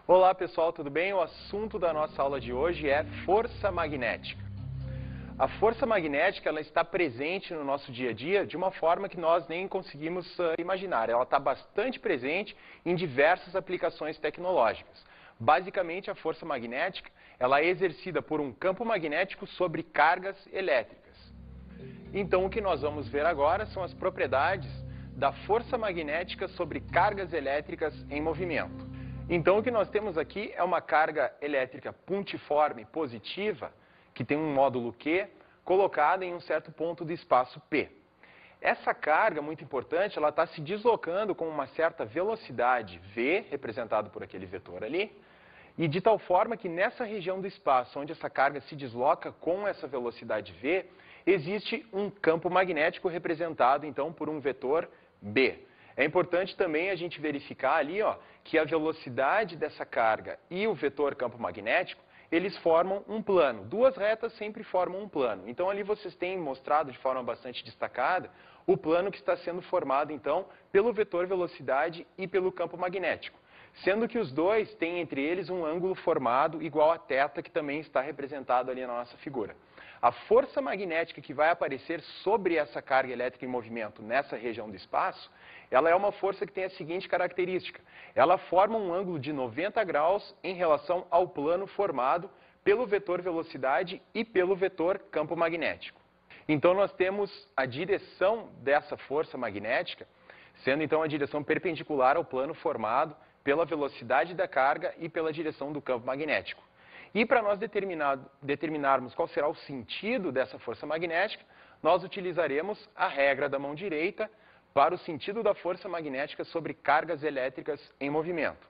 Olá pessoal, tudo bem? O assunto da nossa aula de hoje é força magnética. A força magnética ela está presente no nosso dia a dia de uma forma que nós nem conseguimos imaginar. Ela está bastante presente em diversas aplicações tecnológicas. Basicamente, a força magnética ela é exercida por um campo magnético sobre cargas elétricas. Então, o que nós vamos ver agora são as propriedades da força magnética sobre cargas elétricas em movimento. Então, o que nós temos aqui é uma carga elétrica pontiforme positiva, que tem um módulo Q, colocada em um certo ponto do espaço P. Essa carga, muito importante, ela está se deslocando com uma certa velocidade V, representado por aquele vetor ali, e de tal forma que nessa região do espaço, onde essa carga se desloca com essa velocidade V, existe um campo magnético representado, então, por um vetor B. É importante também a gente verificar ali, que a velocidade dessa carga e o vetor campo magnético, eles formam um plano. Duas retas sempre formam um plano. Então, ali vocês têm mostrado de forma bastante destacada o plano que está sendo formado, então, pelo vetor velocidade e pelo campo magnético. Sendo que os dois têm entre eles um ângulo formado igual a θ, que também está representado ali na nossa figura. A força magnética que vai aparecer sobre essa carga elétrica em movimento nessa região do espaço, ela é uma força que tem a seguinte característica. Ela forma um ângulo de 90 graus em relação ao plano formado pelo vetor velocidade e pelo vetor campo magnético. Então, nós temos a direção dessa força magnética, sendo então a direção perpendicular ao plano formado pela velocidade da carga e pela direção do campo magnético. E para nós determinarmos qual será o sentido dessa força magnética, nós utilizaremos a regra da mão direita para o sentido da força magnética sobre cargas elétricas em movimento.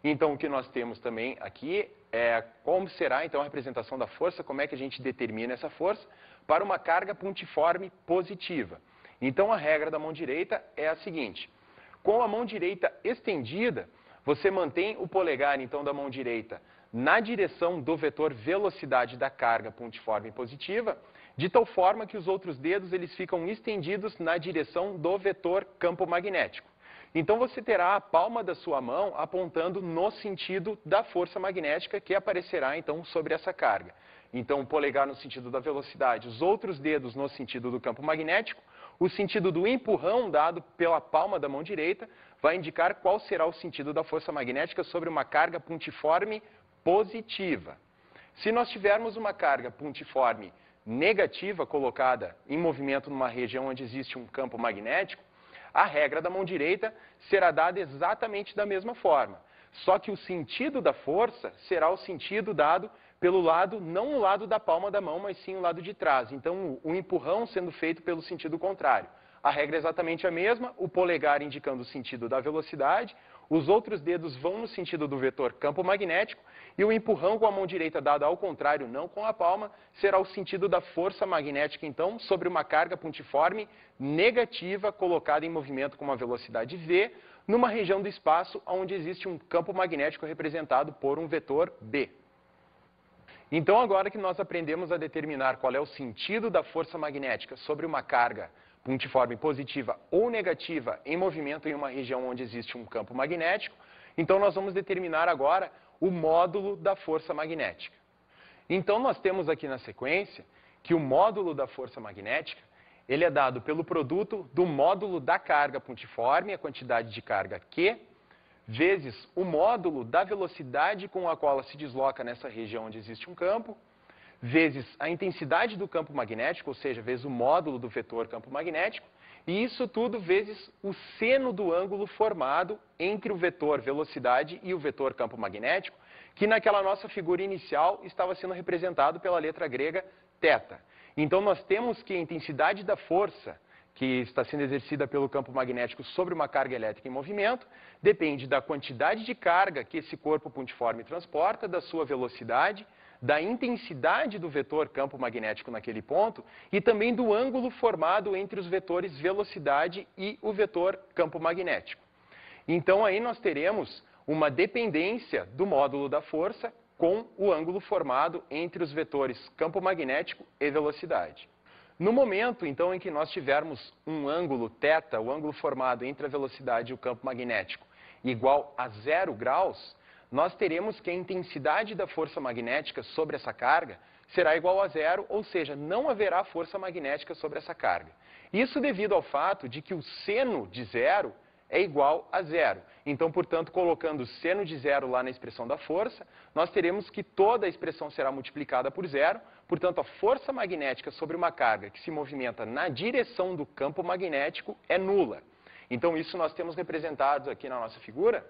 Então, o que nós temos também aqui é como será então a representação da força, como é que a gente determina essa força para uma carga pontiforme positiva. Então, a regra da mão direita é a seguinte: com a mão direita estendida, você mantém o polegar, então, da mão direita na direção do vetor velocidade da carga pontiforme positiva, de tal forma que os outros dedos eles ficam estendidos na direção do vetor campo magnético. Então, você terá a palma da sua mão apontando no sentido da força magnética que aparecerá, então, sobre essa carga. Então, o polegar no sentido da velocidade, os outros dedos no sentido do campo magnético. O sentido do empurrão dado pela palma da mão direita vai indicar qual será o sentido da força magnética sobre uma carga pontiforme positiva. Se nós tivermos uma carga pontiforme negativa colocada em movimento numa região onde existe um campo magnético, a regra da mão direita será dada exatamente da mesma forma. Só que o sentido da força será o sentido dado pelo lado, não o lado da palma da mão, mas sim o lado de trás. Então, o empurrão sendo feito pelo sentido contrário. A regra é exatamente a mesma, o polegar indicando o sentido da velocidade, os outros dedos vão no sentido do vetor campo magnético, e o empurrão com a mão direita dado ao contrário, não com a palma, será o sentido da força magnética, então, sobre uma carga pontiforme negativa colocada em movimento com uma velocidade v, numa região do espaço onde existe um campo magnético representado por um vetor B. Então, agora que nós aprendemos a determinar qual é o sentido da força magnética sobre uma carga pontiforme positiva ou negativa em movimento em uma região onde existe um campo magnético, então nós vamos determinar agora o módulo da força magnética. Então, nós temos aqui na sequência que o módulo da força magnética ele é dado pelo produto do módulo da carga pontiforme, a quantidade de carga Q, vezes o módulo da velocidade com a qual ela se desloca nessa região onde existe um campo, vezes a intensidade do campo magnético, ou seja, vezes o módulo do vetor campo magnético, e isso tudo vezes o seno do ângulo formado entre o vetor velocidade e o vetor campo magnético, que naquela nossa figura inicial estava sendo representado pela letra grega θ. Então, nós temos que a intensidade da força que está sendo exercida pelo campo magnético sobre uma carga elétrica em movimento, depende da quantidade de carga que esse corpo pontiforme transporta, da sua velocidade, da intensidade do vetor campo magnético naquele ponto e também do ângulo formado entre os vetores velocidade e o vetor campo magnético. Então, aí nós teremos uma dependência do módulo da força com o ângulo formado entre os vetores campo magnético e velocidade. No momento, então, em que nós tivermos um ângulo θ, o ângulo formado entre a velocidade e o campo magnético, igual a 0 graus, nós teremos que a intensidade da força magnética sobre essa carga será igual a zero, ou seja, não haverá força magnética sobre essa carga. Isso devido ao fato de que o seno de zero é igual a zero. Então, portanto, colocando o seno de zero lá na expressão da força, nós teremos que toda a expressão será multiplicada por zero. Portanto, a força magnética sobre uma carga que se movimenta na direção do campo magnético é nula. Então, isso nós temos representado aqui na nossa figura,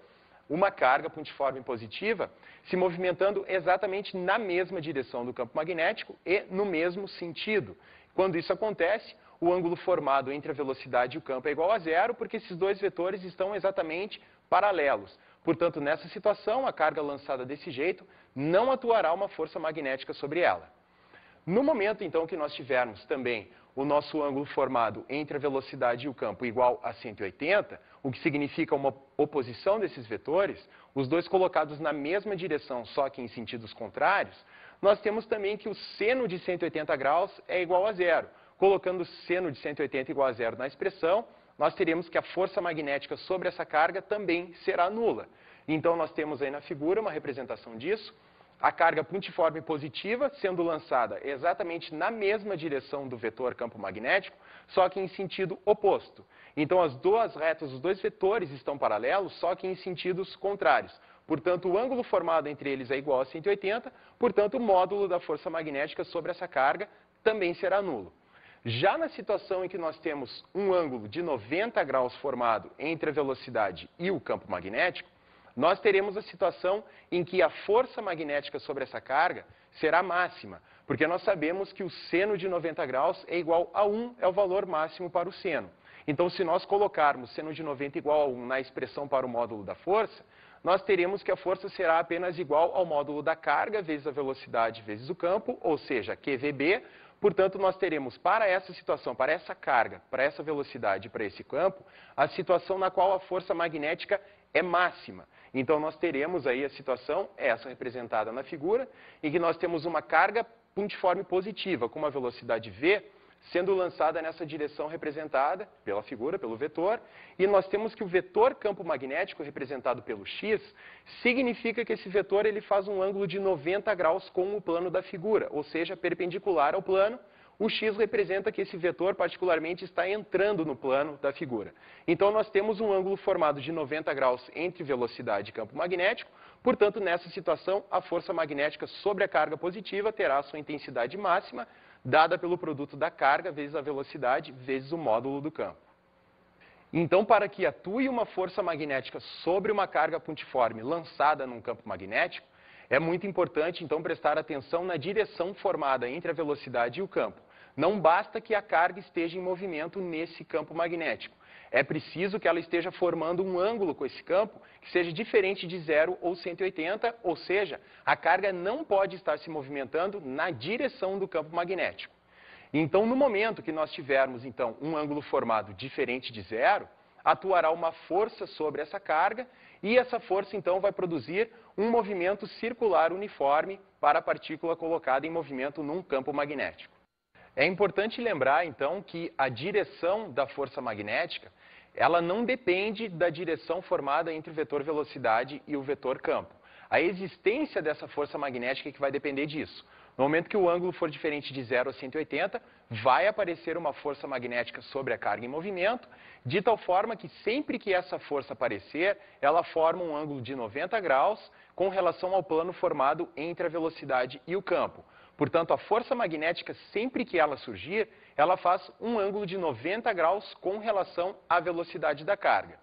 uma carga pontiforme positiva se movimentando exatamente na mesma direção do campo magnético e no mesmo sentido. Quando isso acontece, o ângulo formado entre a velocidade e o campo é igual a zero, porque esses dois vetores estão exatamente paralelos. Portanto, nessa situação, a carga lançada desse jeito não atuará uma força magnética sobre ela. No momento, então, que nós tivermos também o nosso ângulo formado entre a velocidade e o campo igual a 180, o que significa uma oposição desses vetores, os dois colocados na mesma direção, só que em sentidos contrários, nós temos também que o seno de 180 graus é igual a zero. Colocando o seno de 180 igual a zero na expressão, nós teremos que a força magnética sobre essa carga também será nula. Então, nós temos aí na figura uma representação disso. A carga pontiforme positiva sendo lançada exatamente na mesma direção do vetor campo magnético, só que em sentido oposto. Então, as duas retas, os dois vetores estão paralelos, só que em sentidos contrários. Portanto, o ângulo formado entre eles é igual a 180, portanto, o módulo da força magnética sobre essa carga também será nulo. Já na situação em que nós temos um ângulo de 90 graus formado entre a velocidade e o campo magnético, nós teremos a situação em que a força magnética sobre essa carga será máxima, porque nós sabemos que o seno de 90 graus é igual a 1, é o valor máximo para o seno. Então, se nós colocarmos seno de 90 igual a 1 na expressão para o módulo da força, nós teremos que a força será apenas igual ao módulo da carga vezes a velocidade vezes o campo, ou seja, QVB. Portanto, nós teremos para essa situação, para essa carga, para essa velocidade e para esse campo, a situação na qual a força magnética é máxima. Então, nós teremos aí a situação, essa representada na figura, em que nós temos uma carga pontiforme positiva, com uma velocidade v, sendo lançada nessa direção representada pela figura, pelo vetor, e nós temos que o vetor campo magnético, representado pelo x, significa que esse vetor ele faz um ângulo de 90 graus com o plano da figura, ou seja, perpendicular ao plano. O x representa que esse vetor particularmente está entrando no plano da figura. Então, nós temos um ângulo formado de 90 graus entre velocidade e campo magnético. Portanto, nessa situação, a força magnética sobre a carga positiva terá a sua intensidade máxima, dada pelo produto da carga vezes a velocidade vezes o módulo do campo. Então, para que atue uma força magnética sobre uma carga pontiforme lançada num campo magnético, é muito importante, então, prestar atenção na direção formada entre a velocidade e o campo. Não basta que a carga esteja em movimento nesse campo magnético. É preciso que ela esteja formando um ângulo com esse campo que seja diferente de 0 ou 180, ou seja, a carga não pode estar se movimentando na direção do campo magnético. Então, no momento que nós tivermos, então, um ângulo formado diferente de 0, atuará uma força sobre essa carga e essa força, então, vai produzir um movimento circular uniforme para a partícula colocada em movimento num campo magnético. É importante lembrar, então, que a direção da força magnética, ela não depende da direção formada entre o vetor velocidade e o vetor campo. A existência dessa força magnética é que vai depender disso. No momento que o ângulo for diferente de 0 a 180, vai aparecer uma força magnética sobre a carga em movimento, de tal forma que sempre que essa força aparecer, ela forma um ângulo de 90 graus com relação ao plano formado entre a velocidade e o campo. Portanto, a força magnética, sempre que ela surgir, ela faz um ângulo de 90 graus com relação à velocidade da carga.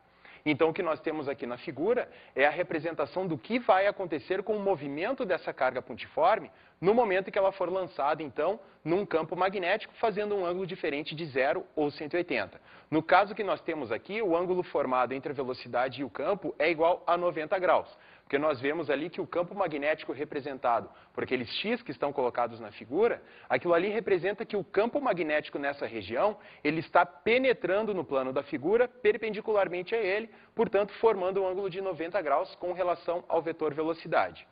Então, o que nós temos aqui na figura é a representação do que vai acontecer com o movimento dessa carga pontiforme no momento em que ela for lançada, então, num campo magnético, fazendo um ângulo diferente de 0 ou 180. No caso que nós temos aqui, o ângulo formado entre a velocidade e o campo é igual a 90 graus. Porque nós vemos ali que o campo magnético representado por aqueles x que estão colocados na figura, aquilo ali representa que o campo magnético nessa região, ele está penetrando no plano da figura perpendicularmente a ele, portanto, formando um ângulo de 90 graus com relação ao vetor velocidade.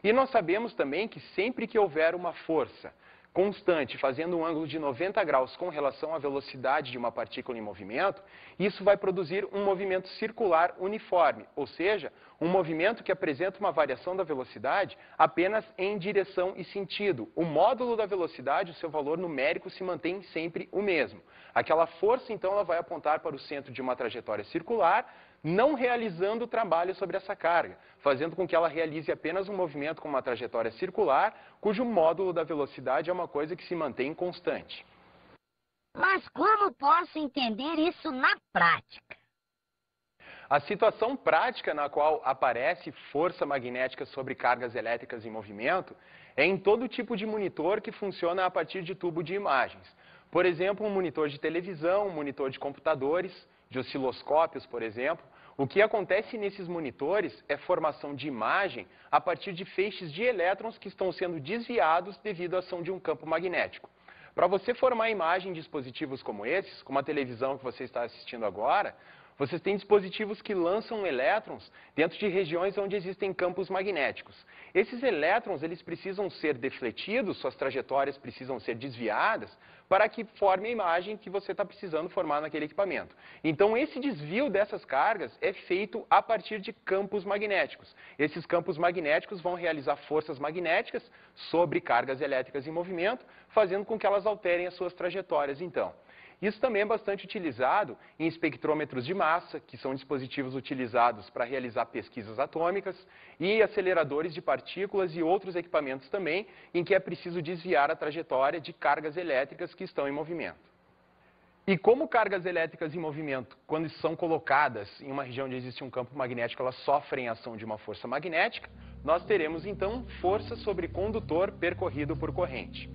E nós sabemos também que sempre que houver uma força constante, fazendo um ângulo de 90 graus com relação à velocidade de uma partícula em movimento, isso vai produzir um movimento circular uniforme, ou seja, um movimento que apresenta uma variação da velocidade apenas em direção e sentido. O módulo da velocidade, o seu valor numérico, se mantém sempre o mesmo. Aquela força, então, ela vai apontar para o centro de uma trajetória circular, não realizando trabalho sobre essa carga, fazendo com que ela realize apenas um movimento com uma trajetória circular, cujo módulo da velocidade é uma coisa que se mantém constante. Mas como posso entender isso na prática? A situação prática na qual aparece força magnética sobre cargas elétricas em movimento é em todo tipo de monitor que funciona a partir de tubo de imagens. Por exemplo, um monitor de televisão, um monitor de computadores, de osciloscópios, por exemplo. O que acontece nesses monitores é formação de imagem a partir de feixes de elétrons que estão sendo desviados devido à ação de um campo magnético. Para você formar imagem em dispositivos como esses, como a televisão que você está assistindo agora, vocês têm dispositivos que lançam elétrons dentro de regiões onde existem campos magnéticos. Esses elétrons, eles precisam ser defletidos, suas trajetórias precisam ser desviadas para que forme a imagem que você está precisando formar naquele equipamento. Então, esse desvio dessas cargas é feito a partir de campos magnéticos. Esses campos magnéticos vão realizar forças magnéticas sobre cargas elétricas em movimento, fazendo com que elas alterem as suas trajetórias, então. Isso também é bastante utilizado em espectrômetros de massa, que são dispositivos utilizados para realizar pesquisas atômicas, e aceleradores de partículas e outros equipamentos também, em que é preciso desviar a trajetória de cargas elétricas que estão em movimento. E como cargas elétricas em movimento, quando são colocadas em uma região onde existe um campo magnético, elas sofrem a ação de uma força magnética, nós teremos então força sobre condutor percorrido por corrente.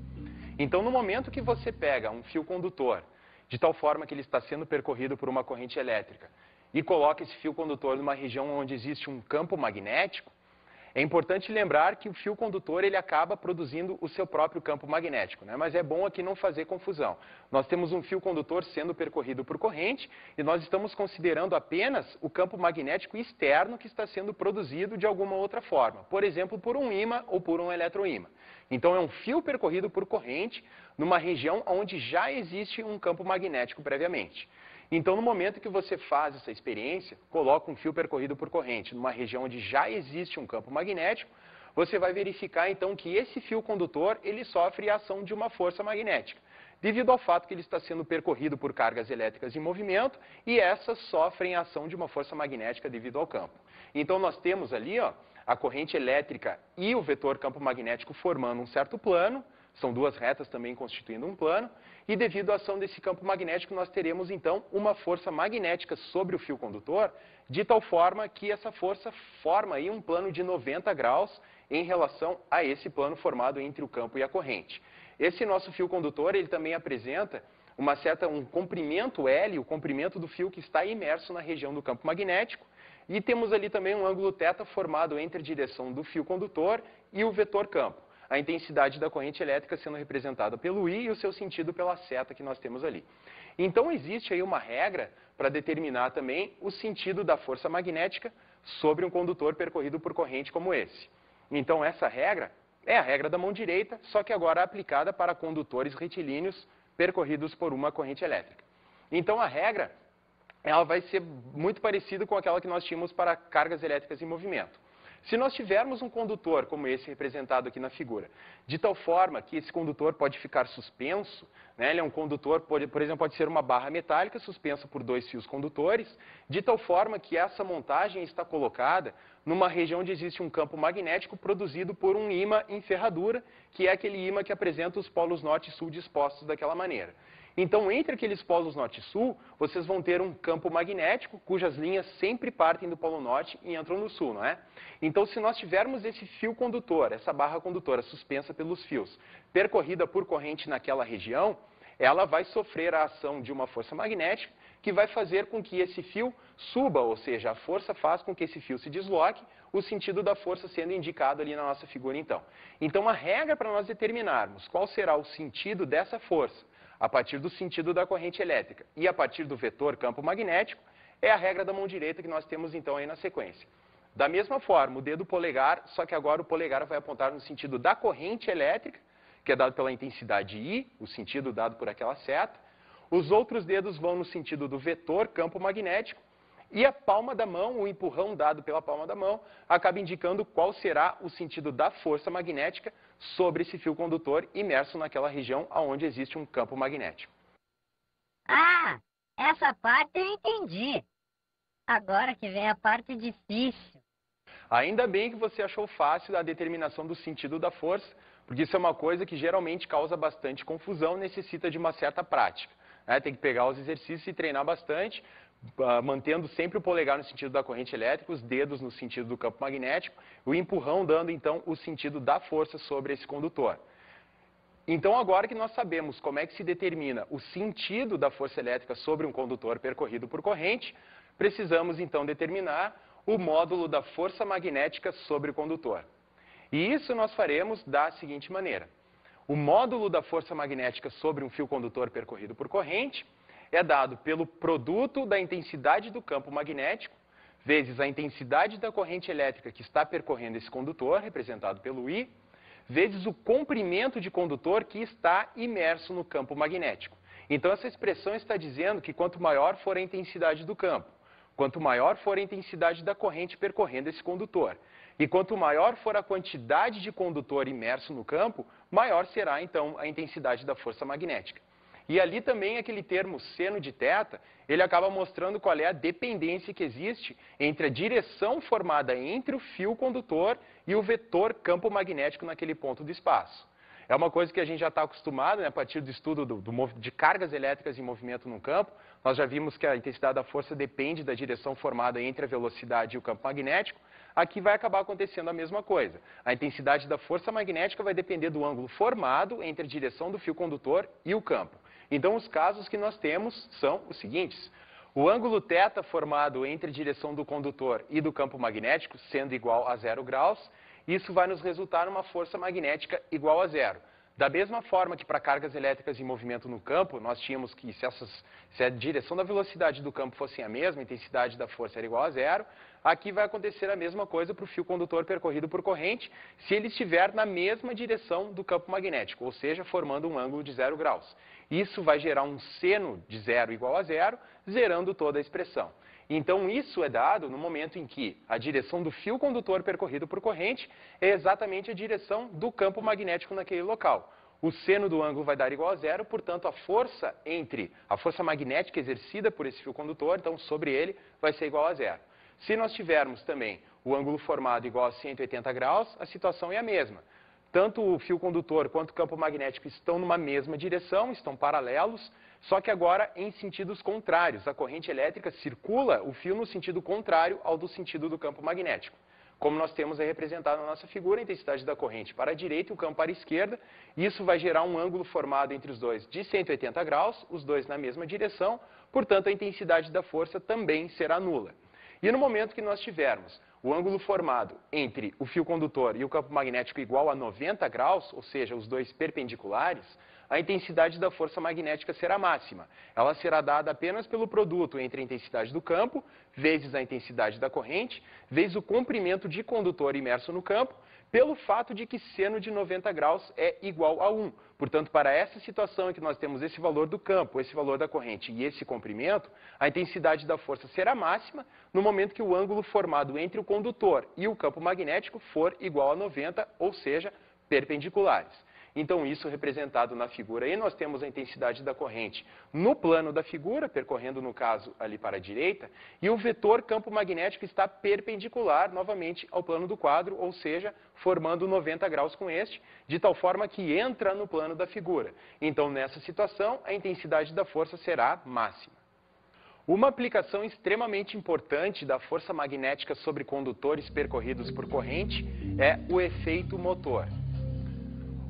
Então, no momento que você pega um fio condutor, de tal forma que ele está sendo percorrido por uma corrente elétrica, e coloca esse fio condutor numa região onde existe um campo magnético, é importante lembrar que o fio condutor ele acaba produzindo o seu próprio campo magnético, né? Mas é bom aqui não fazer confusão. Nós temos um fio condutor sendo percorrido por corrente e nós estamos considerando apenas o campo magnético externo que está sendo produzido de alguma outra forma, por exemplo, por um ímã ou por um eletroímã. Então é um fio percorrido por corrente numa região onde já existe um campo magnético previamente. Então, no momento que você faz essa experiência, coloca um fio percorrido por corrente numa região onde já existe um campo magnético, você vai verificar então que esse fio condutor ele sofre a ação de uma força magnética, devido ao fato que ele está sendo percorrido por cargas elétricas em movimento e essas sofrem a ação de uma força magnética devido ao campo. Então, nós temos ali a corrente elétrica e o vetor campo magnético formando um certo plano. São duas retas também constituindo um plano, e devido à ação desse campo magnético, nós teremos então uma força magnética sobre o fio condutor, de tal forma que essa força forma aí um plano de 90 graus em relação a esse plano formado entre o campo e a corrente. Esse nosso fio condutor, ele também apresenta um comprimento L, o comprimento do fio que está imerso na região do campo magnético, e temos ali também um ângulo θ formado entre a direção do fio condutor e o vetor campo. A intensidade da corrente elétrica sendo representada pelo I e o seu sentido pela seta que nós temos ali. Então, existe aí uma regra para determinar também o sentido da força magnética sobre um condutor percorrido por corrente como esse. Então, essa regra é a regra da mão direita, só que agora aplicada para condutores retilíneos percorridos por uma corrente elétrica. Então, a regra ela vai ser muito parecida com aquela que nós tínhamos para cargas elétricas em movimento. Se nós tivermos um condutor, como esse representado aqui na figura, de tal forma que esse condutor pode ficar suspenso, né? Ele é um condutor, por exemplo, pode ser uma barra metálica suspensa por dois fios condutores, de tal forma que essa montagem está colocada numa região onde existe um campo magnético produzido por um ímã em ferradura, que é aquele ímã que apresenta os polos norte e sul dispostos daquela maneira. Então, entre aqueles polos norte e sul, vocês vão ter um campo magnético, cujas linhas sempre partem do polo norte e entram no sul, não é? Então, se nós tivermos esse fio condutor, essa barra condutora suspensa pelos fios, percorrida por corrente naquela região, ela vai sofrer a ação de uma força magnética que vai fazer com que esse fio suba, ou seja, a força faz com que esse fio se desloque, o sentido da força sendo indicado ali na nossa figura, então. Então, a regra para nós determinarmos qual será o sentido dessa força, a partir do sentido da corrente elétrica e a partir do vetor campo magnético, é a regra da mão direita que nós temos então aí na sequência. Da mesma forma, o dedo polegar, só que agora o polegar vai apontar no sentido da corrente elétrica, que é dado pela intensidade I, o sentido dado por aquela seta. Os outros dedos vão no sentido do vetor campo magnético. E a palma da mão, o empurrão dado pela palma da mão, acaba indicando qual será o sentido da força magnética sobre esse fio condutor imerso naquela região onde existe um campo magnético. Ah, essa parte eu entendi. Agora que vem a parte difícil. Ainda bem que você achou fácil a determinação do sentido da força, porque isso é uma coisa que geralmente causa bastante confusão, necessita de uma certa prática. Tem que pegar os exercícios e treinar bastante, mantendo sempre o polegar no sentido da corrente elétrica, os dedos no sentido do campo magnético, o empurrão dando então o sentido da força sobre esse condutor. Então agora que nós sabemos como é que se determina o sentido da força elétrica sobre um condutor percorrido por corrente, precisamos então determinar o módulo da força magnética sobre o condutor. E isso nós faremos da seguinte maneira. O módulo da força magnética sobre um fio condutor percorrido por corrente é dado pelo produto da intensidade do campo magnético vezes a intensidade da corrente elétrica que está percorrendo esse condutor, representado pelo I, vezes o comprimento de condutor que está imerso no campo magnético. Então essa expressão está dizendo que quanto maior for a intensidade do campo, quanto maior for a intensidade da corrente percorrendo esse condutor, e quanto maior for a quantidade de condutor imerso no campo, maior será então a intensidade da força magnética. E ali também aquele termo seno de θ, ele acaba mostrando qual é a dependência que existe entre a direção formada entre o fio condutor e o vetor campo magnético naquele ponto do espaço. É uma coisa que a gente já está acostumado, a partir do estudo de cargas elétricas em movimento no campo. Nós já vimos que a intensidade da força depende da direção formada entre a velocidade e o campo magnético. Aqui vai acabar acontecendo a mesma coisa. A intensidade da força magnética vai depender do ângulo formado entre a direção do fio condutor e o campo. Então, os casos que nós temos são os seguintes. O ângulo θ formado entre a direção do condutor e do campo magnético, sendo igual a 0 graus, isso vai nos resultar numa força magnética igual a zero. Da mesma forma que para cargas elétricas em movimento no campo, nós tínhamos que se a direção da velocidade do campo fosse a mesma, a intensidade da força era igual a zero, aqui vai acontecer a mesma coisa para o fio condutor percorrido por corrente, se ele estiver na mesma direção do campo magnético, ou seja, formando um ângulo de 0 graus. Isso vai gerar um seno de zero igual a zero, zerando toda a expressão. Então, isso é dado no momento em que a direção do fio condutor percorrido por corrente é exatamente a direção do campo magnético naquele local. O seno do ângulo vai dar igual a zero, portanto, a força magnética exercida por esse fio condutor, então, sobre ele, vai ser igual a zero. Se nós tivermos também o ângulo formado igual a 180 graus, a situação é a mesma. Tanto o fio condutor quanto o campo magnético estão numa mesma direção, estão paralelos, só que agora em sentidos contrários. A corrente elétrica circula o fio no sentido contrário ao do sentido do campo magnético. Como nós temos aí representado na nossa figura, a intensidade da corrente para a direita e o campo para a esquerda, isso vai gerar um ângulo formado entre os dois de 180 graus, os dois na mesma direção, portanto a intensidade da força também será nula. E no momento que nós tivermos o ângulo formado entre o fio condutor e o campo magnético igual a 90 graus, ou seja, os dois perpendiculares, a intensidade da força magnética será máxima. Ela será dada apenas pelo produto entre a intensidade do campo, vezes a intensidade da corrente, vezes o comprimento de condutor imerso no campo, pelo fato de que seno de 90 graus é igual a 1. Portanto, para essa situação em que nós temos esse valor do campo, esse valor da corrente e esse comprimento, a intensidade da força será máxima no momento que o ângulo formado entre o condutor e o campo magnético for igual a 90, ou seja, perpendiculares. Então, isso representado na figura aí, nós temos a intensidade da corrente no plano da figura, percorrendo, no caso, ali para a direita, e o vetor campo magnético está perpendicular, novamente, ao plano do quadro, ou seja, formando 90 graus com este, de tal forma que entra no plano da figura. Então, nessa situação, a intensidade da força será máxima. Uma aplicação extremamente importante da força magnética sobre condutores percorridos por corrente é o efeito motor.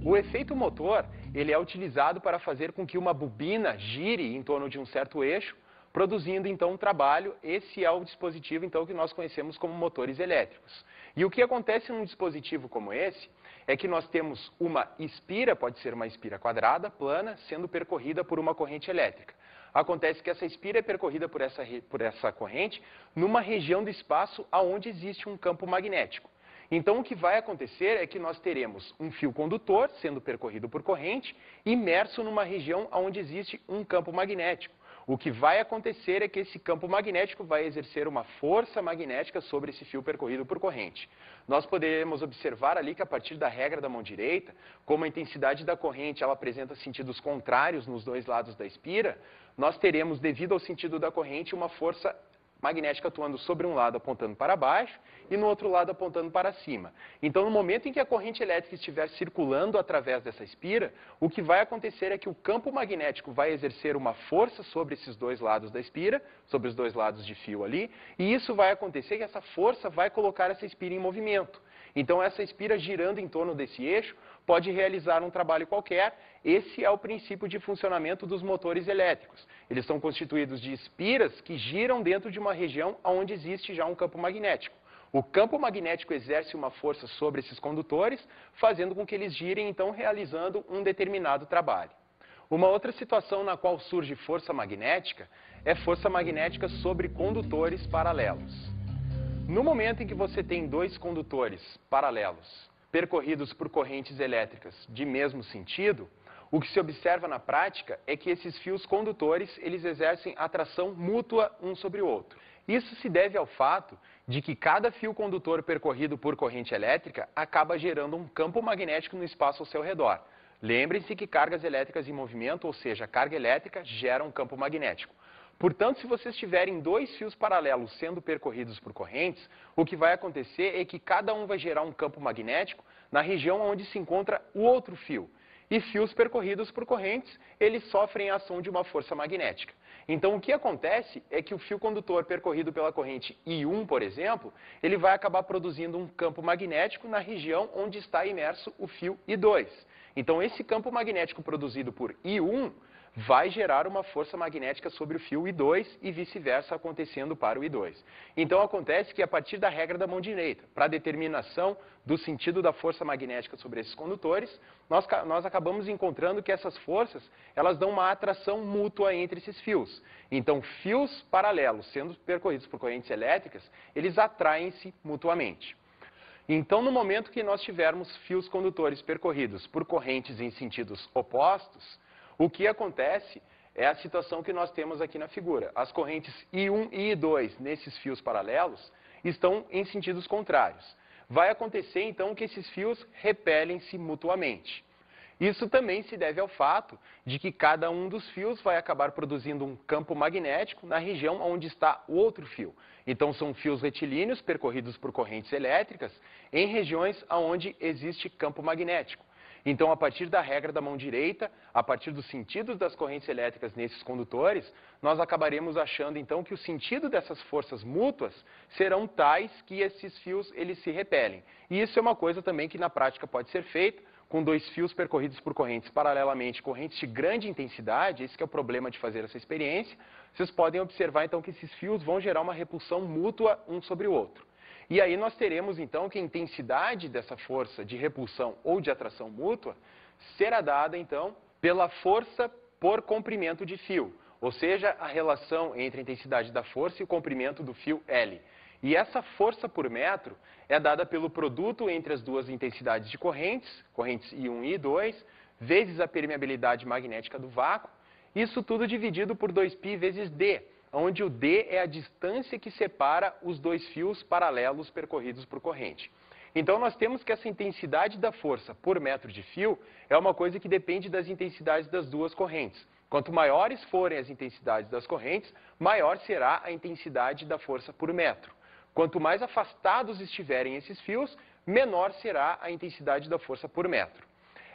O efeito motor, ele é utilizado para fazer com que uma bobina gire em torno de um certo eixo, produzindo então um trabalho. Esse é o dispositivo então que nós conhecemos como motores elétricos. E o que acontece num dispositivo como esse é que nós temos uma espira, pode ser uma espira quadrada, plana, sendo percorrida por uma corrente elétrica. Acontece que essa espira é percorrida por essa corrente numa região do espaço onde existe um campo magnético. Então, o que vai acontecer é que nós teremos um fio condutor sendo percorrido por corrente, imerso numa região onde existe um campo magnético. O que vai acontecer é que esse campo magnético vai exercer uma força magnética sobre esse fio percorrido por corrente. Nós poderemos observar ali que a partir da regra da mão direita, como a intensidade da corrente ela apresenta sentidos contrários nos dois lados da espira, nós teremos, devido ao sentido da corrente, uma força magnética atuando sobre um lado apontando para baixo e no outro lado apontando para cima. Então, no momento em que a corrente elétrica estiver circulando através dessa espira, o que vai acontecer é que o campo magnético vai exercer uma força sobre esses dois lados da espira, sobre os dois lados de fio ali, e isso vai acontecer que essa força vai colocar essa espira em movimento. Então, essa espira girando em torno desse eixo pode realizar um trabalho qualquer. Esse é o princípio de funcionamento dos motores elétricos. Eles são constituídos de espiras que giram dentro de uma região onde existe já um campo magnético. O campo magnético exerce uma força sobre esses condutores, fazendo com que eles girem, então, realizando um determinado trabalho. Uma outra situação na qual surge força magnética é força magnética sobre condutores paralelos. No momento em que você tem dois condutores paralelos, percorridos por correntes elétricas de mesmo sentido, o que se observa na prática é que esses fios condutores, eles exercem atração mútua um sobre o outro. Isso se deve ao fato de que cada fio condutor percorrido por corrente elétrica acaba gerando um campo magnético no espaço ao seu redor. Lembrem-se que cargas elétricas em movimento, ou seja, carga elétrica, gera um campo magnético. Portanto, se vocês tiverem dois fios paralelos sendo percorridos por correntes, o que vai acontecer é que cada um vai gerar um campo magnético na região onde se encontra o outro fio. E fios percorridos por correntes, eles sofrem a ação de uma força magnética. Então, o que acontece é que o fio condutor percorrido pela corrente I1, por exemplo, ele vai acabar produzindo um campo magnético na região onde está imerso o fio I2. Então, esse campo magnético produzido por I1 vai gerar uma força magnética sobre o fio I2 e vice-versa acontecendo para o I2. Então, acontece que a partir da regra da mão direita, para a determinação do sentido da força magnética sobre esses condutores, nós acabamos encontrando que essas forças, elas dão uma atração mútua entre esses fios. Então, fios paralelos sendo percorridos por correntes elétricas, eles atraem-se mutuamente. Então, no momento que nós tivermos fios condutores percorridos por correntes em sentidos opostos, o que acontece é a situação que nós temos aqui na figura. As correntes I1 e I2 nesses fios paralelos estão em sentidos contrários. Vai acontecer então que esses fios repelem-se mutuamente. Isso também se deve ao fato de que cada um dos fios vai acabar produzindo um campo magnético na região onde está o outro fio. Então são fios retilíneos percorridos por correntes elétricas em regiões onde existe campo magnético. Então, a partir da regra da mão direita, a partir dos sentidos das correntes elétricas nesses condutores, nós acabaremos achando, então, que o sentido dessas forças mútuas serão tais que esses fios eles se repelem. E isso é uma coisa também que na prática pode ser feita com dois fios percorridos por correntes paralelamente, correntes de grande intensidade. Esse que é o problema de fazer essa experiência. Vocês podem observar, então, que esses fios vão gerar uma repulsão mútua um sobre o outro. E aí nós teremos, então, que a intensidade dessa força de repulsão ou de atração mútua será dada, então, pela força por comprimento de fio, ou seja, a relação entre a intensidade da força e o comprimento do fio L. E essa força por metro é dada pelo produto entre as duas intensidades de correntes I1 e I2, vezes a permeabilidade magnética do vácuo, isso tudo dividido por 2π vezes D, onde o D é a distância que separa os dois fios paralelos percorridos por corrente. Então, nós temos que essa intensidade da força por metro de fio é uma coisa que depende das intensidades das duas correntes. Quanto maiores forem as intensidades das correntes, maior será a intensidade da força por metro. Quanto mais afastados estiverem esses fios, menor será a intensidade da força por metro.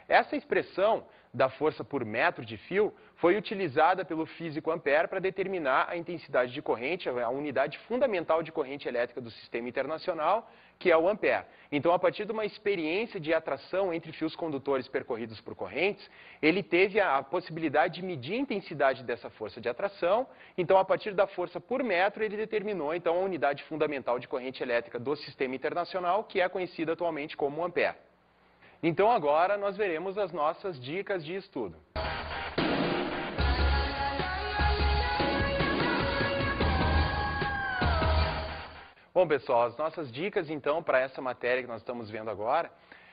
Essa expressão da força por metro de fio foi utilizada pelo físico Ampère para determinar a intensidade de corrente, a unidade fundamental de corrente elétrica do sistema internacional, que é o ampère. Então, a partir de uma experiência de atração entre fios condutores percorridos por correntes, ele teve a possibilidade de medir a intensidade dessa força de atração. Então, a partir da força por metro, ele determinou então a unidade fundamental de corrente elétrica do sistema internacional, que é conhecida atualmente como ampère. Então, agora nós veremos as nossas dicas de estudo. Bom, pessoal, as nossas dicas, então, para essa matéria que nós estamos vendo agora,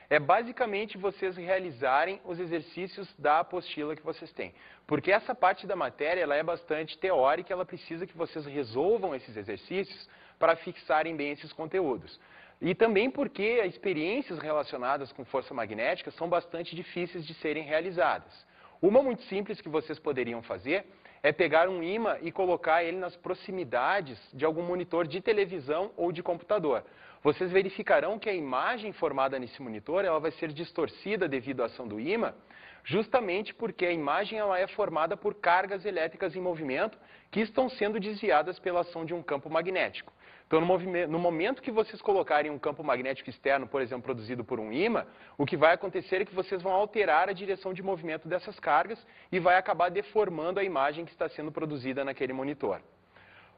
é basicamente vocês realizarem os exercícios da apostila que vocês têm. Porque essa parte da matéria, ela é bastante teórica, ela precisa que vocês resolvam esses exercícios para fixarem bem esses conteúdos. E também porque as experiências relacionadas com força magnética são bastante difíceis de serem realizadas. Uma muito simples que vocês poderiam fazer é pegar um ímã e colocar ele nas proximidades de algum monitor de televisão ou de computador. Vocês verificarão que a imagem formada nesse monitor ela vai ser distorcida devido à ação do ímã, justamente porque a imagem ela é formada por cargas elétricas em movimento que estão sendo desviadas pela ação de um campo magnético. Então, no momento que vocês colocarem um campo magnético externo, por exemplo, produzido por um ímã, o que vai acontecer é que vocês vão alterar a direção de movimento dessas cargas e vai acabar deformando a imagem que está sendo produzida naquele monitor.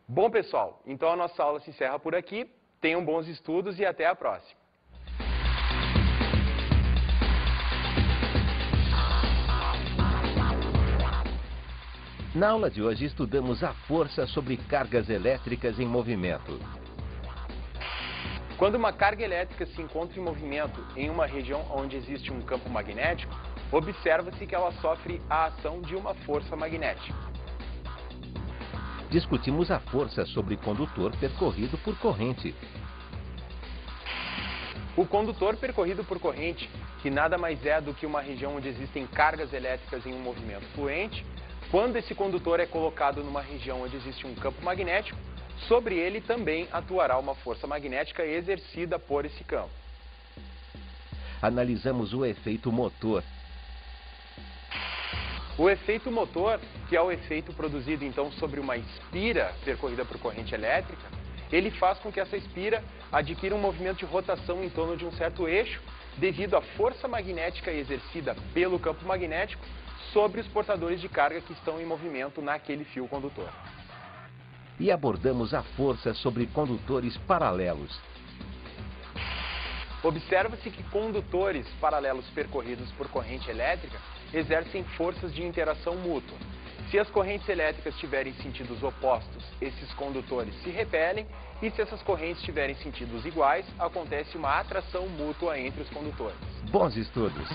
Bom, pessoal, então a nossa aula se encerra por aqui. Tenham bons estudos e até a próxima. Na aula de hoje estudamos a força sobre cargas elétricas em movimento. Quando uma carga elétrica se encontra em movimento em uma região onde existe um campo magnético, observa-se que ela sofre a ação de uma força magnética. Discutimos a força sobre condutor percorrido por corrente. O condutor percorrido por corrente, que nada mais é do que uma região onde existem cargas elétricas em um movimento fluente, quando esse condutor é colocado numa região onde existe um campo magnético, sobre ele também atuará uma força magnética exercida por esse campo. Analisamos o efeito motor. O efeito motor, que é o efeito produzido então sobre uma espira percorrida por corrente elétrica, ele faz com que essa espira adquira um movimento de rotação em torno de um certo eixo, devido à força magnética exercida pelo campo magnético sobre os portadores de carga que estão em movimento naquele fio condutor. E abordamos a força sobre condutores paralelos. Observa-se que condutores paralelos percorridos por corrente elétrica exercem forças de interação mútua. Se as correntes elétricas tiverem sentidos opostos, esses condutores se repelem, e se essas correntes tiverem sentidos iguais, acontece uma atração mútua entre os condutores. Bons estudos!